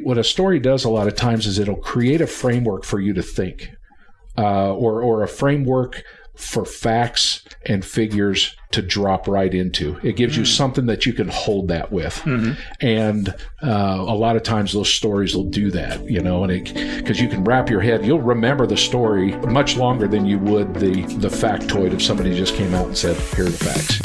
What a story does a lot of times is it'll create a framework for you to think, or a framework for facts and figures to drop right into. It gives you something that you can hold that with. And a lot of times those stories will do that, and because you can wrap your head, you'll remember the story much longer than you would the factoid if somebody just came out and said, here are the facts.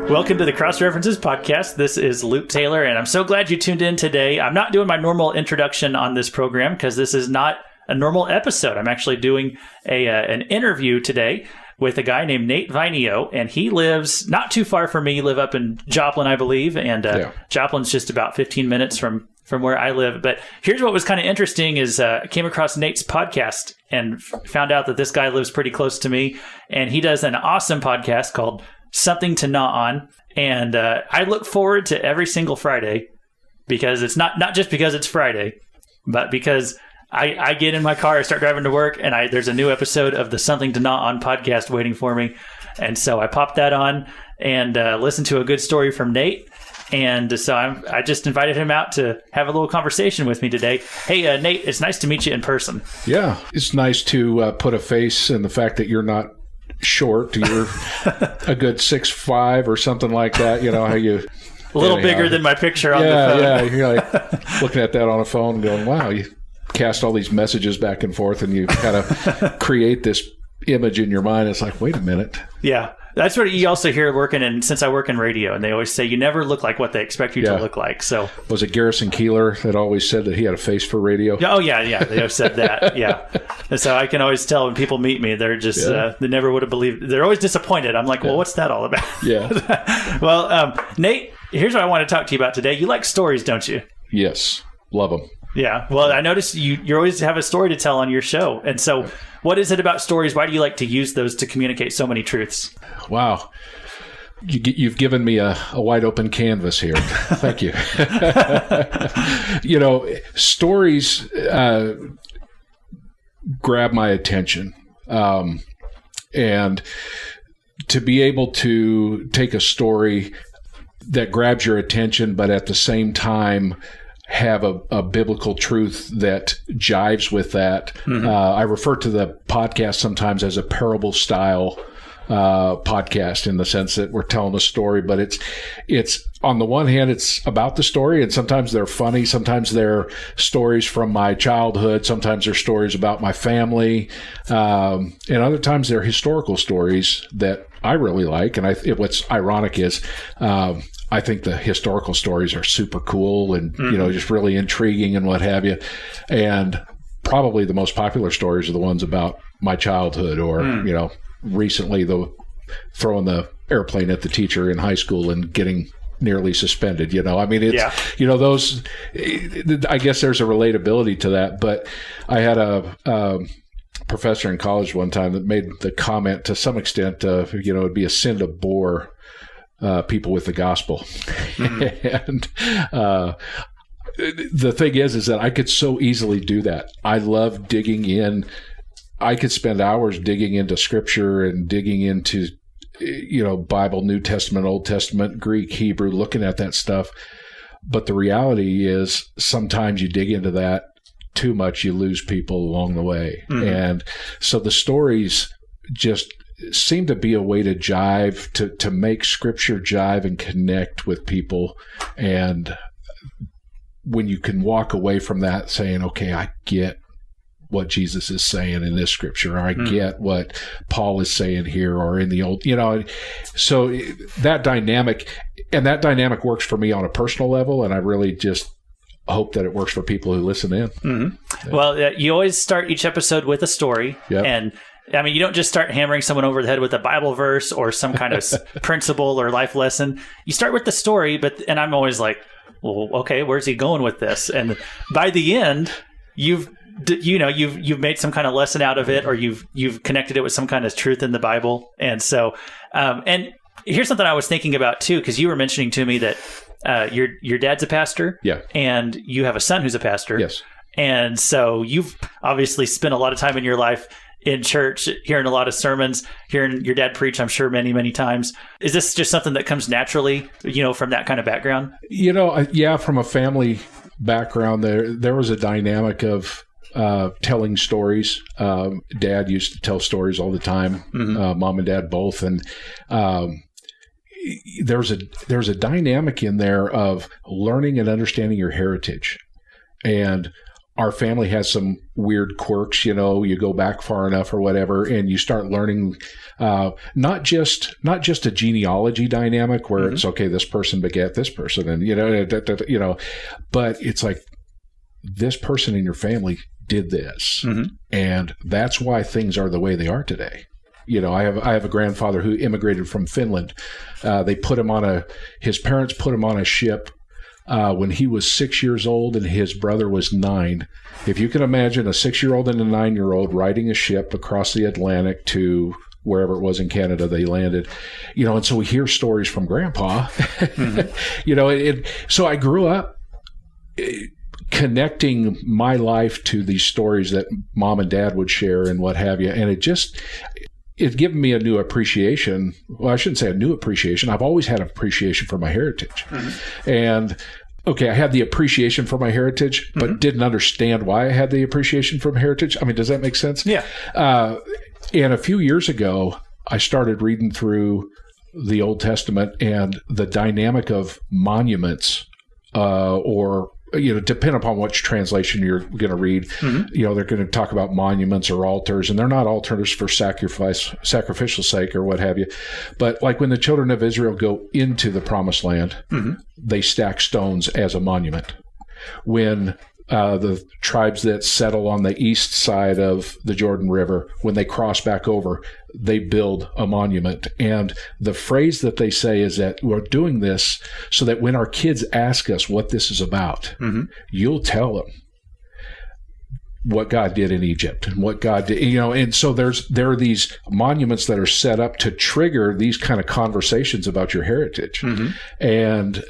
Welcome to the Cross References podcast. This is Luke Taylor, and I'm so glad you tuned in today. I'm not doing my normal introduction on this program because this is not a normal episode. I'm actually doing an interview today with a guy named Nate Vainio, and he lives not too far from me. You live up in Joplin, I believe, and Joplin's just about 15 minutes from where I live. But here's what was kind of interesting is I came across Nate's podcast and found out that this guy lives pretty close to me, and he does an awesome podcast called Something to Gnaw On. And I look forward to every single Friday because it's not just because it's Friday, but because I get in my car, I start driving to work, and there's a new episode of the Something to Gnaw On podcast waiting for me. And so I popped that on and listened to a good story from Nate. And so I just invited him out to have a little conversation with me today. Hey, Nate, it's nice to meet you in person. Yeah, it's nice to put a face in the fact that you're not short. You're a good 6'5" or something like that. You know how you a little bigger than my picture on the phone. Yeah, you're like looking at that on a phone and going, wow, you cast all these messages back and forth and you kind of create this image in your mind. It's like, wait a minute. Yeah. That's what you also hear working in, since I work in radio, and they always say you never look like what they expect you to look like. So was it Garrison Keillor that always said that he had a face for radio? Oh, yeah. They have said that. Yeah. And so I can always tell when people meet me, they're just, they never would have believed. They're always disappointed. I'm like, well, what's that all about? Yeah. Well, Nate, here's what I want to talk to you about today. You like stories, don't you? Yes. Love them. Yeah. Well, I noticed you always have a story to tell on your show. And so what is it about stories? Why do you like to use those to communicate so many truths? Wow. You've given me a wide open canvas here. Thank you. Stories grab my attention. And to be able to take a story that grabs your attention, but at the same time have a biblical truth that jives with that. I refer to the podcast sometimes as a parable style podcast, in the sense that we're telling a story, but it's on the one hand, it's about the story, and sometimes they're funny, sometimes they're stories from my childhood, sometimes they're stories about my family, and other times they're historical stories that I really like. And what's ironic is I think the historical stories are super cool and just really intriguing and what have you. And probably the most popular stories are the ones about my childhood, or recently throwing the airplane at the teacher in high school and getting nearly suspended. Those. I guess there's a relatability to that. But I had a professor in college one time that made the comment, to some extent, it'd be a sin to bore people with the gospel. And the thing is that I could so easily do that. I love digging in. I could spend hours digging into scripture and digging into, Bible, New Testament, Old Testament, Greek, Hebrew, looking at that stuff. But the reality is sometimes you dig into that too much, you lose people along the way. And so the stories just seem to be a way to jive, to make scripture jive and connect with people. And when you can walk away from that saying, okay, I get what Jesus is saying in this scripture, or I get what Paul is saying here, or in the old, so that dynamic works for me on a personal level. And I really just hope that it works for people who listen in. Yeah. Well, you always start each episode with a story. Yep. And I mean, you don't just start hammering someone over the head with a Bible verse or some kind of principle or life lesson. You start with the story, and I'm always like, well, okay, where's he going with this? And by the end, you've made some kind of lesson out of it, or you've connected it with some kind of truth in the Bible. And so, and here's something I was thinking about too, because you were mentioning to me that your dad's a pastor. Yeah. And you have a son who's a pastor. Yes. And so you've obviously spent a lot of time in your life in church, hearing a lot of sermons, hearing your dad preach, I'm sure, many, many times. Is this just something that comes naturally, from that kind of background? From a family background, there was a dynamic of telling stories. Dad used to tell stories all the time, mom and dad both. And there's a dynamic in there of learning and understanding your heritage. And our family has some weird quirks, you go back far enough or whatever, and you start learning not just a genealogy dynamic where it's okay, this person begat this person, and but it's like this person in your family did this, and that's why things are the way they are today. I have a grandfather who immigrated from Finland. His parents put him on a ship when he was 6 years old and his brother was 9. If you can imagine a 6-year-old and a 9-year-old riding a ship across the Atlantic to wherever it was in Canada they landed, and so we hear stories from Grandpa, so I grew up connecting my life to these stories that mom and dad would share and what have you. And it's given me a new appreciation. Well, I shouldn't say a new appreciation. I've always had an appreciation for my heritage. And okay, I had the appreciation for my heritage, but didn't understand why I had the appreciation for my heritage. I mean, does that make sense? Yeah. And a few years ago, I started reading through the Old Testament and the dynamic of monuments, or depending upon which translation you're going to read, they're going to talk about monuments or altars, and they're not altars for sacrificial sake or what have you. But like when the children of Israel go into the promised land, they stack stones as a monument. When the tribes that settle on the east side of the Jordan River, when they cross back over, they build a monument. And the phrase that they say is that we're doing this so that when our kids ask us what this is about, you'll tell them what God did in Egypt and what God did, and so there are these monuments that are set up to trigger these kind of conversations about your heritage. And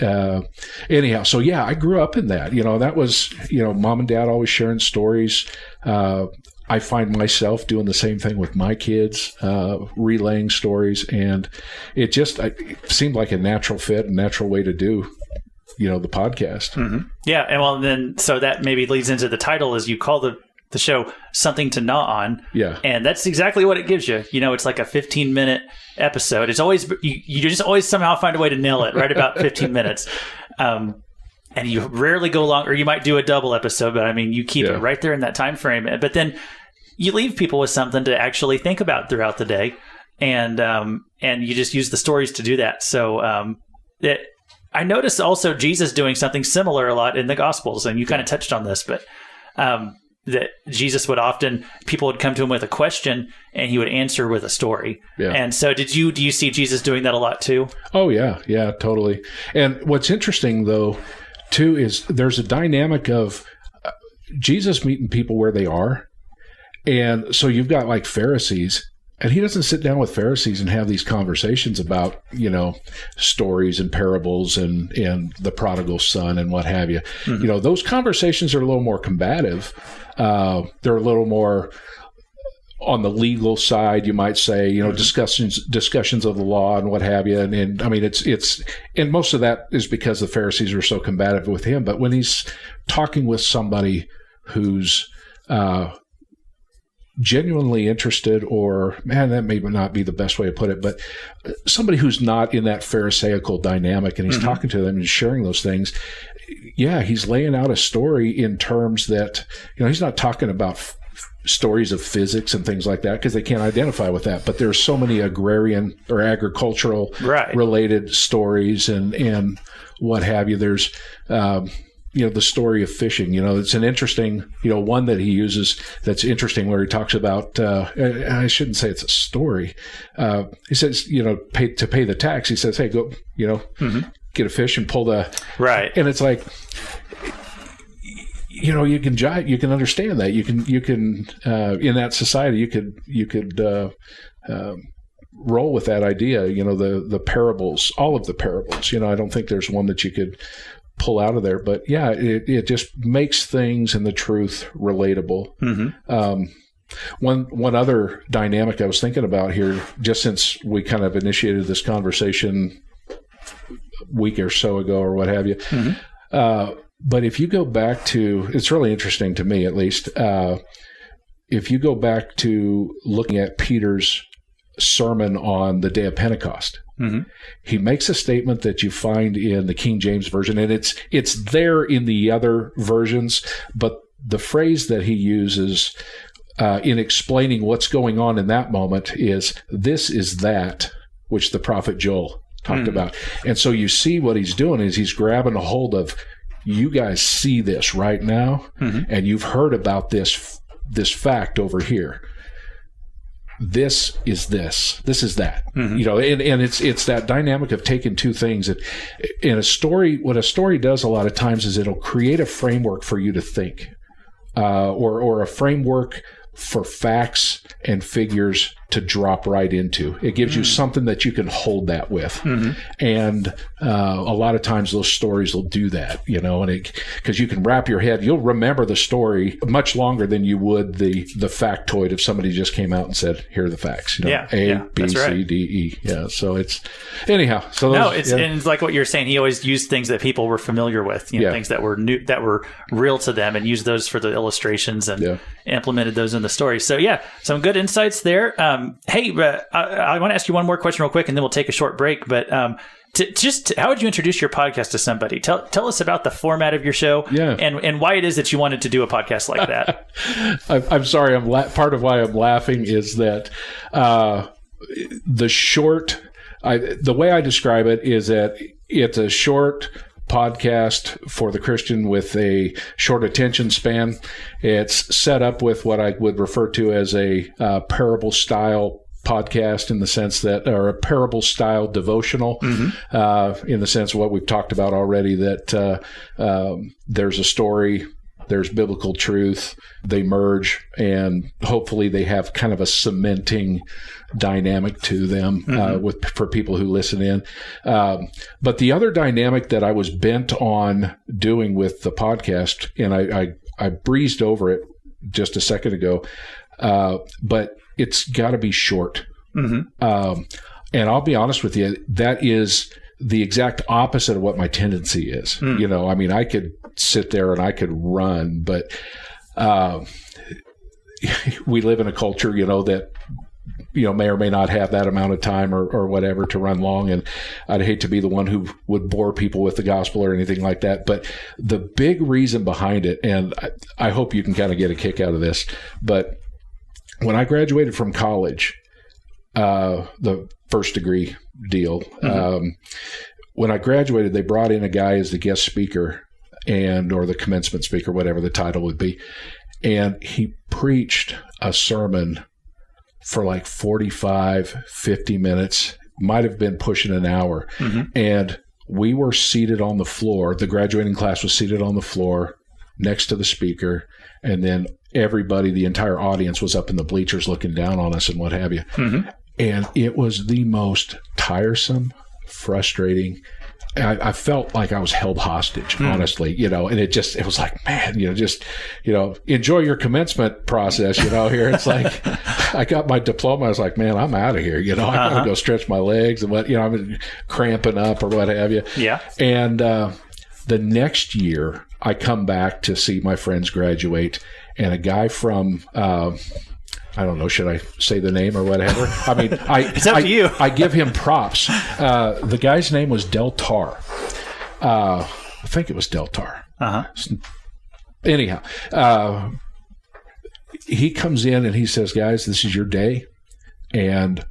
anyhow, so yeah, I grew up in that, that was, mom and dad always sharing stories. I find myself doing the same thing with my kids, relaying stories, and it seemed like a natural fit, a natural way to do the podcast. Yeah. And then, so that maybe leads into the title, as you call the show Something to Gnaw On. Yeah. And that's exactly what it gives you. It's like a 15-minute episode. It's always, you just always somehow find a way to nail it right about 15 minutes. And you rarely go long, or you might do a double episode, but I mean, you keep it right there in that time frame. But then you leave people with something to actually think about throughout the day. And you just use the stories to do that. So, I noticed also Jesus doing something similar a lot in the Gospels, and you kind of touched on this, but that Jesus people would come to him with a question, and he would answer with a story. Yeah. And so do you see Jesus doing that a lot too? Oh, yeah. Yeah, totally. And what's interesting, though, too, is there's a dynamic of Jesus meeting people where they are. And so you've got like Pharisees, and he doesn't sit down with Pharisees and have these conversations about, stories and parables and the prodigal son and what have you. Those conversations are a little more combative. They're a little more on the legal side, you might say, discussions of the law and what have you. And I mean, and most of that is because the Pharisees were so combative with him. But when he's talking with somebody who's, genuinely interested, or that may not be the best way to put it, but somebody who's not in that Pharisaical dynamic, and he's talking to them and sharing those things. Yeah, he's laying out a story in terms that, he's not talking about stories of physics and things like that, because they can't identify with that. But there's so many agrarian or agricultural related stories and what have you. There's, the story of fishing, it's an interesting, one that he uses that's interesting, where he talks about, I shouldn't say it's a story. He says, to pay the tax, he says, hey, go, get a fish and pull the, and it's like, you can jive, you can understand that, you can, in that society, you could roll with that idea. The parables, all of the parables. I don't think there's one that you could pull out of there. But yeah, it just makes things and the truth relatable. Mm-hmm. One other dynamic I was thinking about here, just since we kind of initiated this conversation a week or so ago or what have you. Mm-hmm. But if you go back to, it's really interesting to me at least, if you go back to looking at Peter's sermon on the day of Pentecost, mm-hmm. he makes a statement that you find in the King James Version, and it's there in the other versions, but the phrase that he uses in explaining what's going on in that moment is, "This is that which the prophet Joel talked about." And so you see what he's doing is he's grabbing a hold of, you guys see this right now, mm-hmm. and you've heard about this fact over here. This is this. This is that. Mm-hmm. And it's that dynamic of taking two things. In a story, what a story does a lot of times is it'll create a framework for you to think, or a framework for facts and figures to drop right into. It gives you something that you can hold that with. Mm-hmm. And a lot of times those stories will do that, and because you can wrap your head, you'll remember the story much longer than you would the factoid if somebody just came out and said, here are the facts. A, B, C, D, E. Yeah. So it's, anyhow. So and it's like what you're saying. He always used things that people were familiar with, things that were new, that were real to them, and used those for the illustrations and implemented those in the story. So some good insights there. Hey, I want to ask you one more question real quick, and then we'll take a short break. But how would you introduce your podcast to somebody? Tell us about the format of your show, and why it is that you wanted to do a podcast like that. I'm sorry. Part of why I'm laughing is that the way I describe it is that it's a short podcast for the Christian with a short attention span. It's set up with what I would refer to as a parable style podcast, in the sense that, or a parable style devotional, mm-hmm. In the sense of what we've talked about already, that there's a story, there's biblical truth, they merge, and hopefully they have kind of a cementing dynamic to them, mm-hmm. For people who listen in. But the other dynamic that I was bent on doing with the podcast, and I breezed over it just a second ago, but it's got to be short. Mm-hmm. And I'll be honest with you, that is the exact opposite of what my tendency is. Mm. I could sit there and I could run, but we live in a culture, that may or may not have that amount of time or whatever to run long. And I'd hate to be the one who would bore people with the gospel or anything like that. But the big reason behind it, and I hope you can kind of get a kick out of this, but when I graduated from college, the first degree deal, mm-hmm. When I graduated, they brought in a guy as the guest speaker or the commencement speaker, whatever the title would be. And he preached a sermon for like 45, 50 minutes, might have been pushing an hour. Mm-hmm. And we were seated on the floor. The graduating class was seated on the floor next to the speaker. And then everybody, the entire audience, was up in the bleachers looking down on us and what have you. Mm-hmm. And it was the most tiresome, frustrating. I felt like I was held hostage, honestly, and it was like, man, enjoy your commencement process, here. It's like, I got my diploma. I was like, man, I'm out of here. I got to go stretch my legs and I'm cramping up or what have you. Yeah. And the next year I come back to see my friends graduate, and a guy from, I don't know, should I say the name or whatever? It's up to you. I give him props. The guy's name was Del Tar. I think it was Del Tar. Uh-huh. Anyhow, he comes in and he says, guys, this is your day, and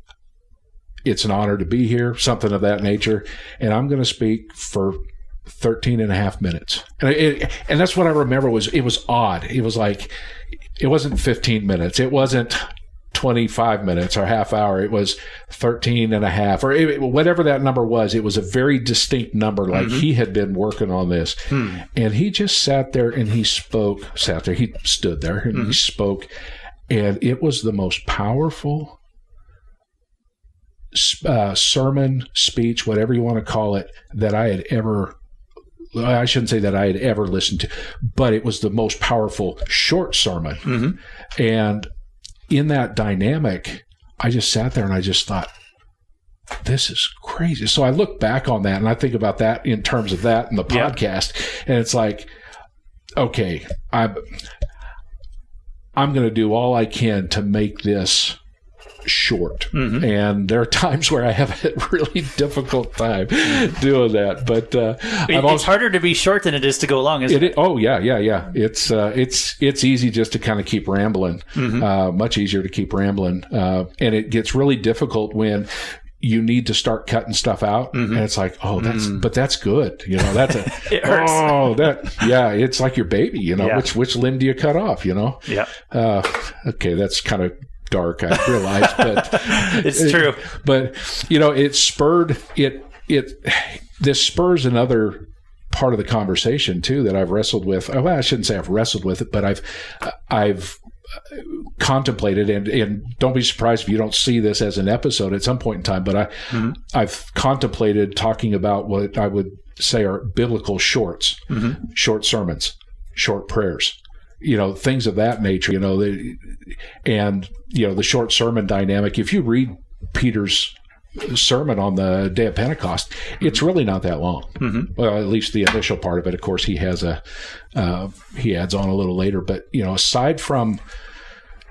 it's an honor to be here, something of that nature, and I'm going to speak for 13 and a half minutes. And that's what I remember it was odd. It was like, it wasn't 15 minutes. It wasn't 25 minutes or half hour. It was 13 and a half or whatever that number was. It was a very distinct number. Like he had been working on this and he just sat there and he spoke, he stood there and he spoke. And it was the most powerful sermon, speech, whatever you want to call it, that I had ever, I shouldn't say that I had ever listened to, but it was the most powerful short sermon. Mm-hmm. And in that dynamic, I just sat there and I just thought, this is crazy. So I look back on that and I think about that in terms of that and the podcast. And it's like, okay, I'm going to do all I can to make this short. Mm-hmm. And there are times where I have a really difficult time doing that. But it's harder to be short than it is to go long, isn't it? Oh, yeah. It's easy just to kind of keep rambling. Mm-hmm. Much easier to keep rambling. And it gets really difficult when you need to start cutting stuff out. Mm-hmm. And it's like, oh, but that's good. You know, that's it hurts. It's like your baby, you know, which limb do you cut off, you know? Yeah. Okay. That's kind of dark, I realize, but it's true. But, you know, this spurs another part of the conversation too, that I've wrestled with. Well, I shouldn't say I've wrestled with it, but I've contemplated, and don't be surprised if you don't see this as an episode at some point in time, but I've contemplated talking about what I would say are biblical shorts, short sermons, short prayers, you know, things of that nature, you know, and you know, the short sermon dynamic. If you read Peter's sermon on the day of Pentecost, it's really not that long. Mm-hmm. Well, at least the initial part of it. Of course, he has he adds on a little later, but you know, aside from,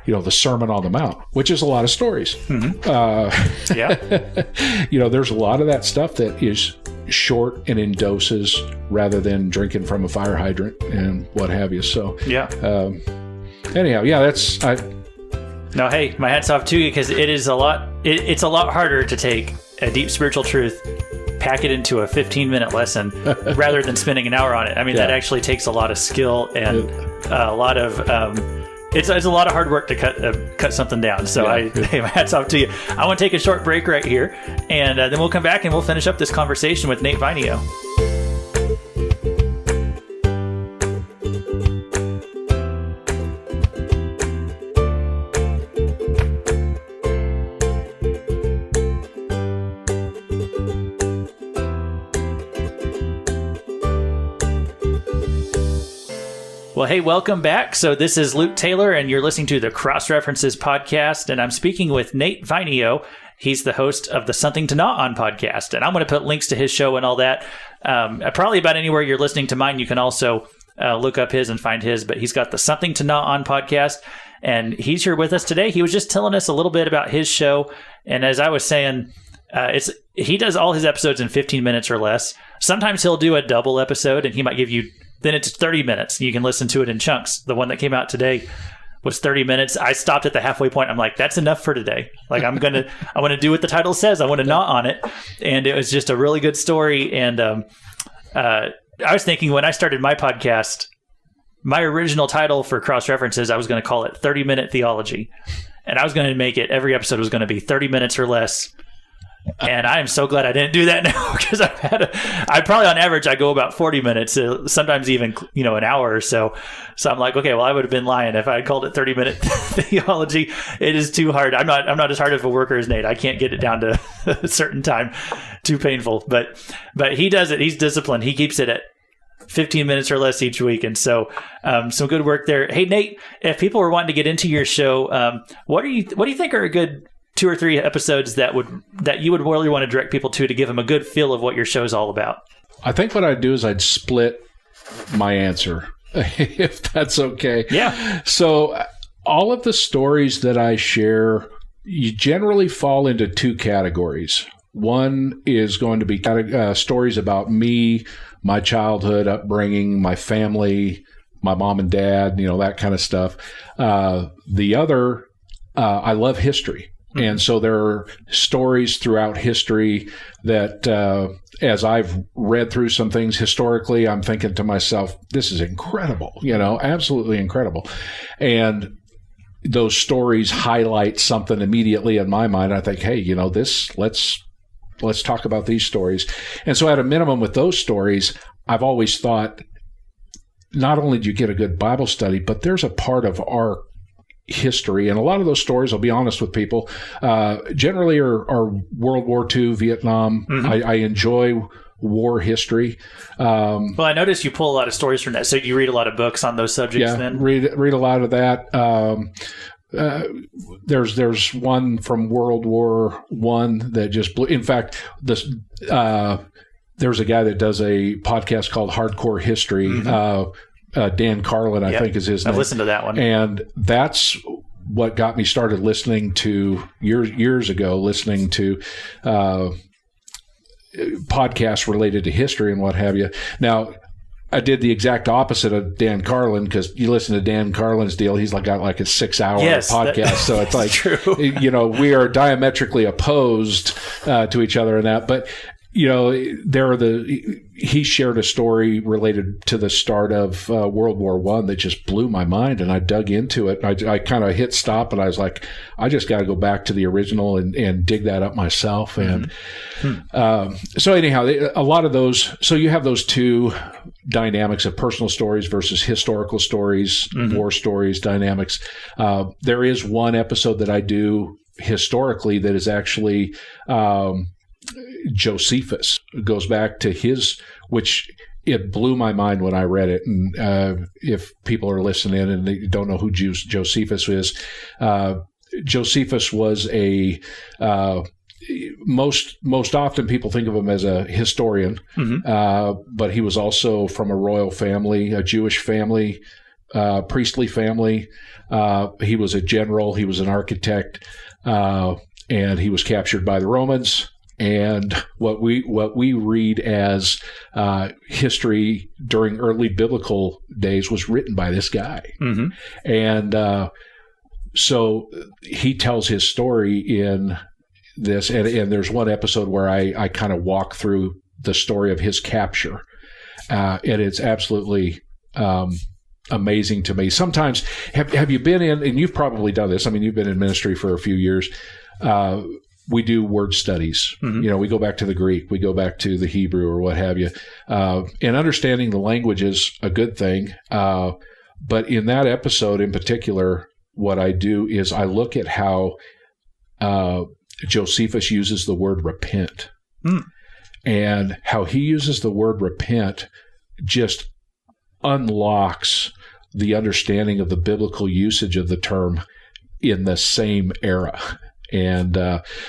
you know, the Sermon on the Mount, which is a lot of stories. Mm-hmm. You know, there's a lot of that stuff that is short and in doses rather than drinking from a fire hydrant and what have you. So, anyhow, No, hey, my hat's off to you, because it is a lot. It's a lot harder to take a deep spiritual truth, pack it into a 15-minute lesson rather than spending an hour on it. I mean, that actually takes a lot of skill and a lot of. It's a lot of hard work to cut something down. So hey, my hat's off to you. I want to take a short break right here, and then we'll come back and we'll finish up this conversation with Nate Vainio. Well, hey, welcome back. So this is Luke Taylor, and you're listening to the Cross References podcast, and I'm speaking with Nate Vainio. He's the host of the Something to Gnaw On podcast, and I'm going to put links to his show and all that. Probably about anywhere you're listening to mine, you can also look up his and find his, but he's got the Something to Gnaw On podcast, and he's here with us today. He was just telling us a little bit about his show, and as I was saying, he does all his episodes in 15 minutes or less. Sometimes he'll do a double episode, and he might give you, then it's 30 minutes. You can listen to it in chunks. The one that came out today was 30 minutes. I stopped at the halfway point. I'm like, that's enough for today. Like, I want to do what the title says. I want to gnaw on it. And it was just a really good story. And I was thinking, when I started my podcast, my original title for Cross References, I was going to call it 30-Minute Theology. And I was going to make it, every episode was going to be 30 minutes or less. And I am so glad I didn't do that now, because I probably on average, I go about 40 minutes, sometimes even, an hour or so. So I'm like, okay, well, I would have been lying if I had called it 30-minute theology. It is too hard. I'm not as hard of a worker as Nate. I can't get it down to a certain time. Too painful. But he does it. He's disciplined. He keeps it at 15 minutes or less each week. And so some good work there. Hey, Nate, if people were wanting to get into your show, what do you think are a good 2 or 3 episodes that you would really want to direct people to give them a good feel of what your show is all about? I think what I'd do is I'd split my answer, if that's okay. Yeah. So all of the stories that I share, you generally fall into 2 categories. One is going to be stories about me, my childhood, upbringing, my family, my mom and dad, that kind of stuff. The other, I love history. And so there are stories throughout history that, as I've read through some things historically, I'm thinking to myself, this is incredible, absolutely incredible. And those stories highlight something immediately in my mind. I think, hey, let's talk about these stories. And so at a minimum with those stories, I've always thought, not only do you get a good Bible study, but there's a part of our history. And a lot of those stories, I'll be honest with people, generally are World War II, Vietnam. I enjoy war history. Well, I noticed you pull a lot of stories from that. So you read a lot of books on those subjects then? read a lot of that. There's one from World War I that just blew. In fact, there's a guy that does a podcast called Hardcore History. Dan Carlin, I think is his name. I've listened to that one. And that's what got me started listening to years ago, listening to podcasts related to history and what have you. Now, I did the exact opposite of Dan Carlin, because you listen to Dan Carlin's deal, he's got a 6-hour podcast. So it's like, true. We are diametrically opposed to each other in that. But he shared a story related to the start of World War I that just blew my mind, and I dug into it. I kind of hit stop, and I was like, I just got to go back to the original and dig that up myself. And so anyhow, a lot of those. So you have those two dynamics of personal stories versus historical stories, war stories, dynamics. There is one episode that I do historically that is actually Josephus. It goes back to which it blew my mind when I read it. And if people are listening and they don't know who Josephus is, Josephus was most often people think of him as a historian, but he was also from a royal family, a Jewish family, priestly family. He was a general. He was an architect, and he was captured by the Romans. And what we read as history during early biblical days was written by this guy. And so he tells his story in this, and there's one episode where I kind of walk through the story of his capture, and it's absolutely amazing to me. Sometimes, have you been in, and you've probably done this, I mean, you've been in ministry for a few years, we do word studies. We go back to the Greek, we go back to the Hebrew or what have you. And understanding the language is a good thing. But in that episode in particular, what I do is I look at how Josephus uses the word repent, and how he uses the word repent just unlocks the understanding of the biblical usage of the term in the same era. And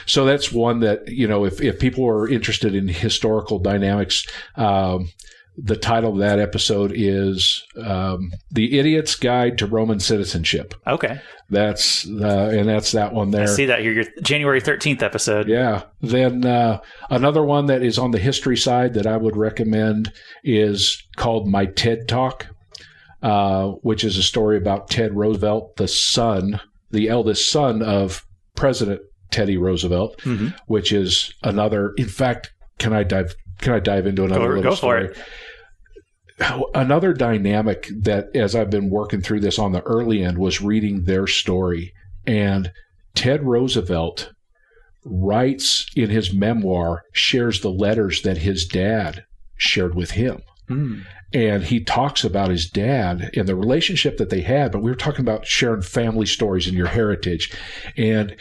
so that's one that, if people are interested in historical dynamics, the title of that episode is The Idiot's Guide to Roman Citizenship. Okay. That's that one there. I see that here, your January 13th episode. Yeah. Then another one that is on the history side that I would recommend is called My TED Talk, which is a story about Ted Roosevelt, the eldest son of President Teddy Roosevelt, which is another. In fact, can I dive into another little story? Go for it. Another dynamic that, as I've been working through this on the early end, was reading their story. And Ted Roosevelt writes in his memoir, shares the letters that his dad shared with him. And he talks about his dad and the relationship that they had, but we were talking about sharing family stories and your heritage. And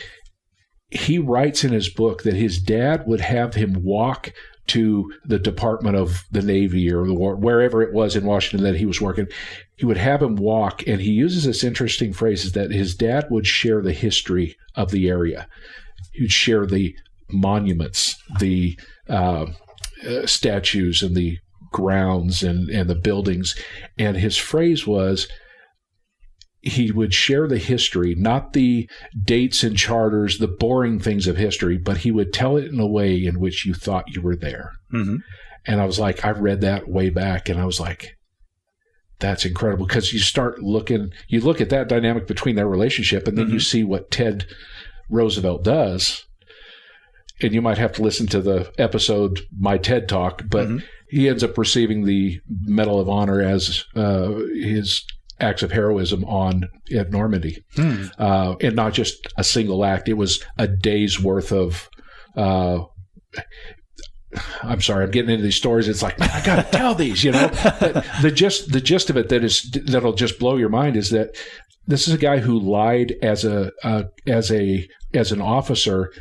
he writes in his book that his dad would have him walk to the Department of the Navy or the war, wherever it was in Washington that he was working. He would have him walk, and he uses this interesting phrase, is that his dad would share the history of the area. He would share the monuments, the statues and the grounds and the buildings. And his phrase was, he would share the history, not the dates and charters, the boring things of history, but he would tell it in a way in which you thought you were there. And I was like, I read that way back, and I was like, that's incredible, because you look at that dynamic between their relationship, and then you see what Ted Roosevelt does. And you might have to listen to the episode, My TED Talk, but he ends up receiving the Medal of Honor as his acts of heroism at Normandy. And not just a single act. It was a day's worth of, I'm sorry, I'm getting into these stories. It's like, man, I got to tell these, But the gist of it that'll just blow your mind is that this is a guy who lied as an officer,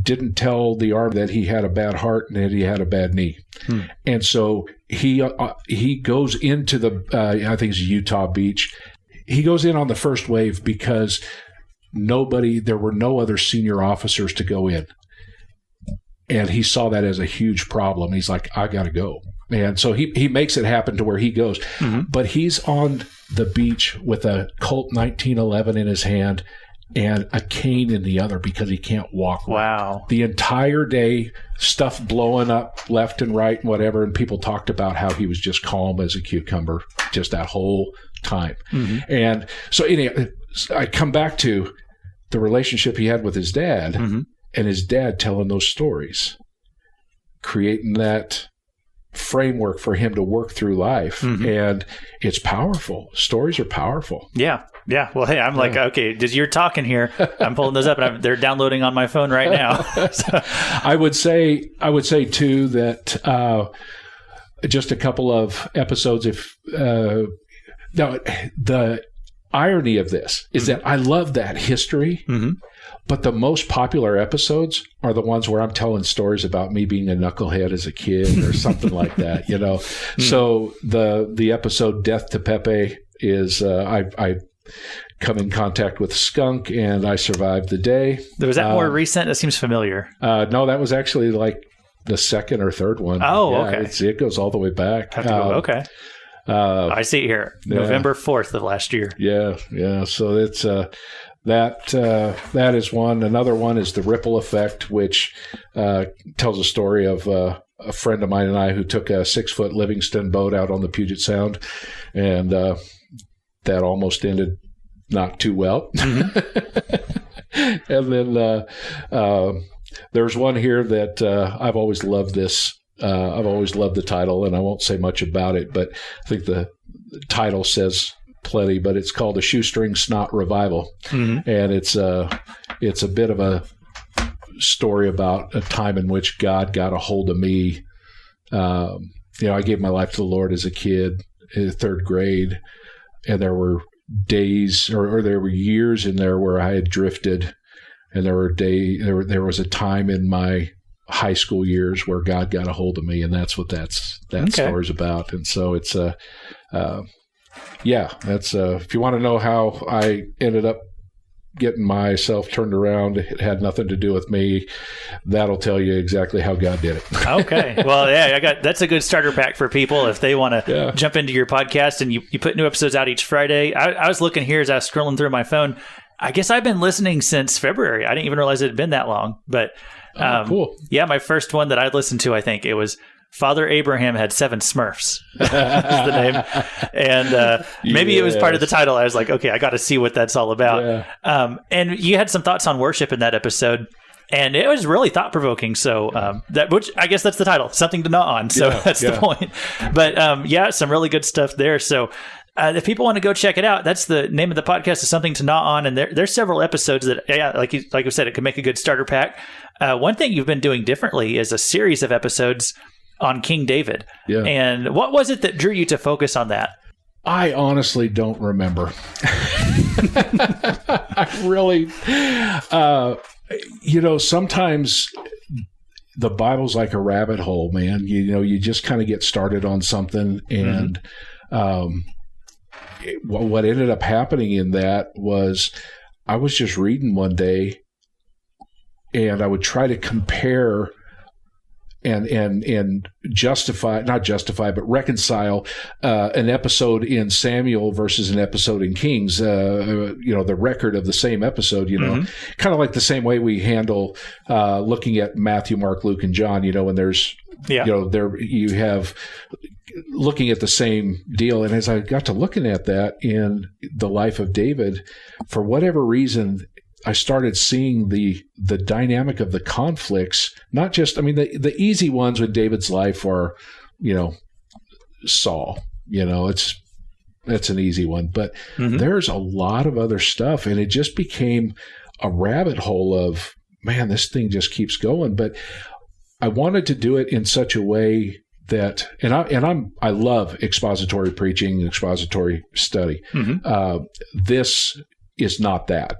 didn't tell the army that he had a bad heart and that he had a bad knee. And so he goes into the, I think it's Utah Beach. He goes in on the first wave because there were no other senior officers to go in. And he saw that as a huge problem. He's like, I got to go. And so he makes it happen to where he goes. But he's on the beach with a Colt 1911 in his hand and a cane in the other because he can't walk. Wow. The entire day, stuff blowing up left and right and whatever, and people talked about how he was just calm as a cucumber just that whole time. And so anyway, I come back to the relationship he had with his dad and his dad telling those stories, creating that framework for him to work through life. And it's powerful. Stories are powerful. Yeah. Well, hey, I'm like, okay, as you're talking here, I'm pulling those up and they're downloading on my phone right now. So. I would say too that just a couple of episodes. Now the irony of this is that I love that history, but the most popular episodes are the ones where I'm telling stories about me being a knucklehead as a kid or something like that, So the episode "Death to Pepe" is I come in contact with a skunk and I survived the day. Was that more recent? That seems familiar. No, that was actually like the second or third one. Oh, okay. It goes all the way back. Okay. I see it here, November 4th of last year. Yeah. So it's that is one. Another one is The Ripple Effect, which tells a story of a friend of mine and I who took a 6-foot Livingston boat out on the Puget Sound, and that almost ended not too well. And then there's one here that I've always loved this. I've always loved the title, and I won't say much about it, but I think the title says plenty, but it's called A Shoestring Snot Revival. And it's a bit of a story about a time in which God got a hold of me. I gave my life to the Lord as a kid in third grade, and there were days or there were years in there where I had drifted, and there was a time in my high school years where God got a hold of me, and that's what that story's about. And so it's that's if you want to know how I ended up getting myself turned around, it had nothing to do with me. That'll tell you exactly how God did it. Okay. Well, yeah, that's a good starter pack for people if they want to jump into your podcast, and you put new episodes out each Friday. I was looking here as I was scrolling through my phone. I guess I've been listening since February. I didn't even realize it had been that long, but cool. Yeah, my first one that I listened to, I think it was Father Abraham Had 7 Smurfs is the name. And maybe it was part of the title. I was like, okay, I got to see what that's all about. Yeah. And you had some thoughts on worship in that episode, and it was really thought-provoking. So which I guess that's the title, Something to Gnaw On. So that's the point. But some really good stuff there. So if people want to go check it out, that's the name of the podcast, is Something to Gnaw On. And there's several episodes that, like you said, it can make a good starter pack. One thing you've been doing differently is a series of episodes on King David. Yeah. And what was it that drew you to focus on that? I honestly don't remember. I really, sometimes the Bible's like a rabbit hole, man. You just kind of get started on something, and what ended up happening in that was I was just reading one day, and I would try to compare and reconcile an episode in Samuel versus an episode in Kings, the record of the same episode, kind of like the same way we handle looking at Matthew, Mark, Luke, and John, when there's, you have looking at the same deal. And as I got to looking at that in the life of David, for whatever reason, I started seeing the dynamic of the conflicts, not just, the easy ones with David's life are, Saul, that's an easy one, but there's a lot of other stuff, and it just became a rabbit hole of, man, this thing just keeps going. But I wanted to do it in such a way that, I love expository preaching and expository study. This is not that.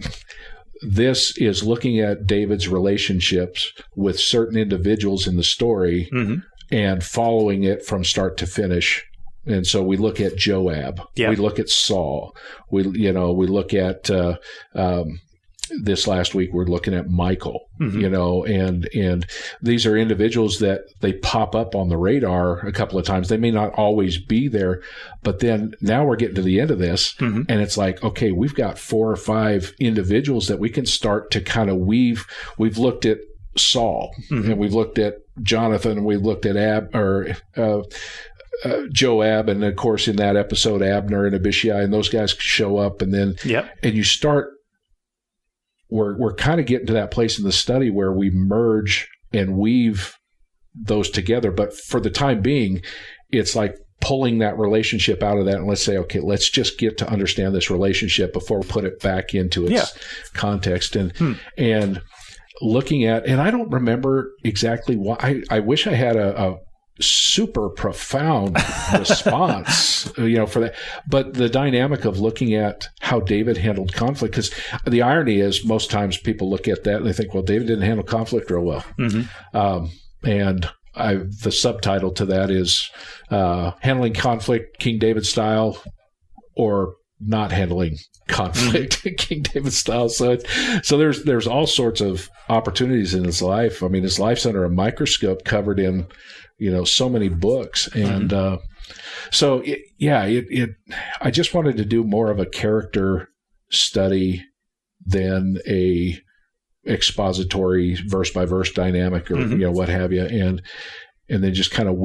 This is looking at David's relationships with certain individuals in the story and following it from start to finish. And so we look at Joab, we look at Saul, we look at this last week we're looking at Michael, and these are individuals that they pop up on the radar a couple of times. They may not always be there, but then now we're getting to the end of this, and it's like, okay, we've got 4 or 5 individuals that we can start to kind of weave. We've looked at Saul, and we've looked at Jonathan, and we've looked at Joab, and of course in that episode Abner and Abishai, and those guys show up, and then and you start. We're kind of getting to that place in the study where we merge and weave those together. But for the time being, it's like pulling that relationship out of that. And let's say, okay, let's just get to understand this relationship before we put it back into its context. And looking at, and I don't remember exactly why. I wish I had a super profound response, for that. But the dynamic of looking at how David handled conflict, because the irony is most times people look at that and they think, well, David didn't handle conflict real well. And the subtitle to that is handling conflict King David style, or not handling conflict King David style. So there's all sorts of opportunities in his life. I mean, his life's under a microscope, covered in so many books. And I just wanted to do more of a character study than a expository verse by verse dynamic, or what have you, and then just kind of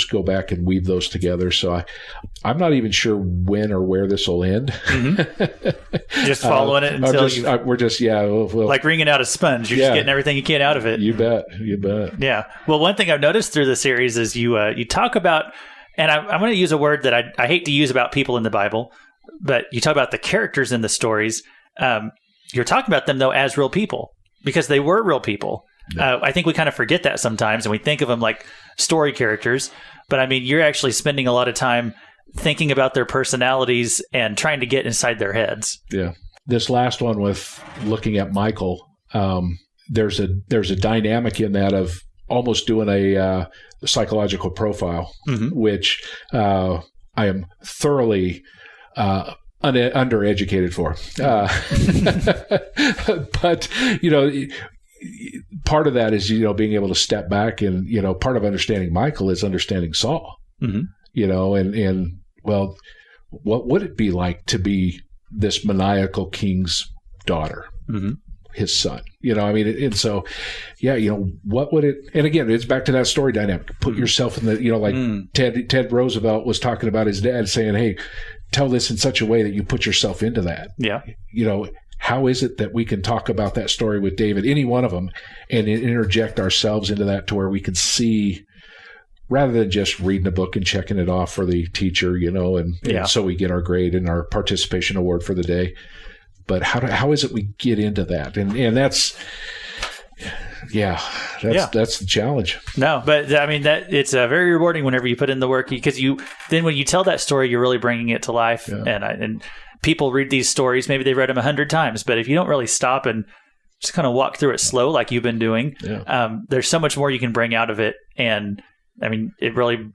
go back and weave those together. So I'm not even sure when or where this will end. Just following it until we're just we'll, like wringing out a sponge. You're just getting everything you can out of it. You bet. Yeah. Well, one thing I've noticed through the series is you talk about, and I'm going to use a word that I hate to use about people in the Bible, but you talk about the characters in the stories. You're talking about them though as real people, because they were real people. I think we kind of forget that sometimes, and we think of them like story characters. But I mean, you're actually spending a lot of time thinking about their personalities and trying to get inside their heads. Yeah. This last one with looking at Michael, there's a dynamic in that of almost doing a psychological profile, which I am thoroughly undereducated for. But part of that is, being able to step back, and, part of understanding Michael is understanding Saul, and well, what would it be like to be this maniacal king's daughter, his son, and so, what would it, and again, it's back to that story dynamic. Put yourself in the, like Ted Roosevelt was talking about his dad saying, hey, tell this in such a way that you put yourself into that. Yeah. How is it that we can talk about that story with David, any one of them, and interject ourselves into that to where we can see, rather than just reading a book and checking it off for the teacher, and so we get our grade and our participation award for the day. But how is it we get into that? And that's the challenge. No, but I mean, that it's very rewarding whenever you put in the work, because then when you tell that story, you're really bringing it to life. Yeah. And people read these stories, maybe they've read them 100 times, but if you don't really stop and just kind of walk through it slow, like you've been doing, there's so much more you can bring out of it. And I mean, it really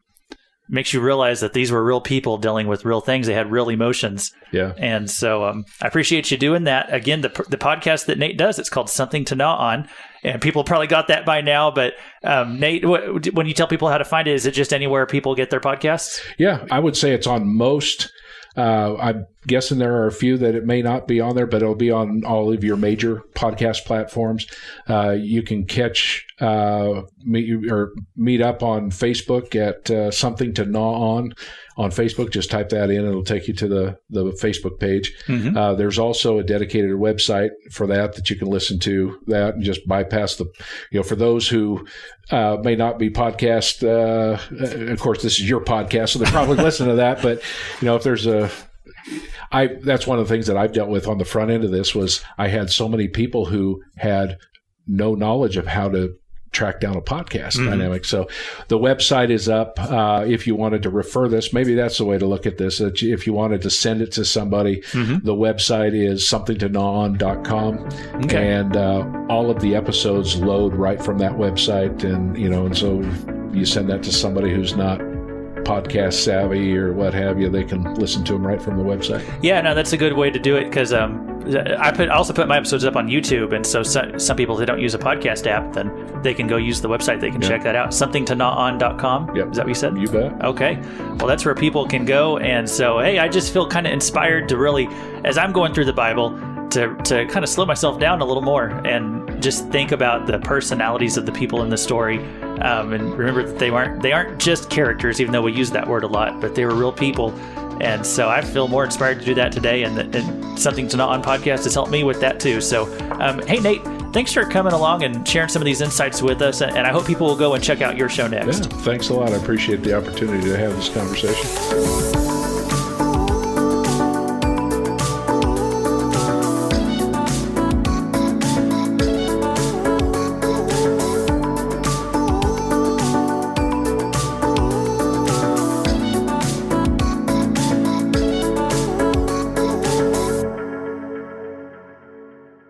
makes you realize that these were real people dealing with real things. They had real emotions. Yeah. And so I appreciate you doing that. Again, the podcast that Nate does, it's called Something to Gnaw On. And people probably got that by now. But Nate, when you tell people how to find it, is it just anywhere people get their podcasts? Yeah, I would say it's on most. I'm guessing there are a few that it may not be on there, but it'll be on all of your major podcast platforms. You can catch meet up on Facebook at Something to Gnaw on Facebook. Just type that in; it'll take you to the Facebook page. There's also a dedicated website for that you can listen to that and just bypass the. For those who may not be podcast. Of course, this is your podcast, so they're probably listening to that. But if there's that's one of the things that I've dealt with on the front end of this was I had so many people who had no knowledge of how to track down a podcast dynamic. So the website is up. If you wanted to refer this, maybe that's the way to look at this. If you wanted to send it to somebody, the website is somethingtoknawon.com. Okay. And all of the episodes load right from that website. And so you send that to somebody who's not podcast savvy or what have you, they can listen to them right from the website. Yeah, no, that's a good way to do it, because I also put my episodes up on YouTube, and so some people that don't use a podcast app, then they can go use the website. They can check that out. Somethingtoknawon.com. Yep. Is that what you said? You bet. Okay. Well, that's where people can go. And so, hey, I just feel kind of inspired to really, as I'm going through the Bible, to kind of slow myself down a little more and just think about the personalities of the people in the story, and remember that they aren't just characters, even though we use that word a lot, but they were real people. And so I feel more inspired to do that today, and Something to Gnaw On podcast has helped me with that too. So, hey, Nate, thanks for coming along and sharing some of these insights with us, and I hope people will go and check out your show next. Yeah, thanks a lot. I appreciate the opportunity to have this conversation.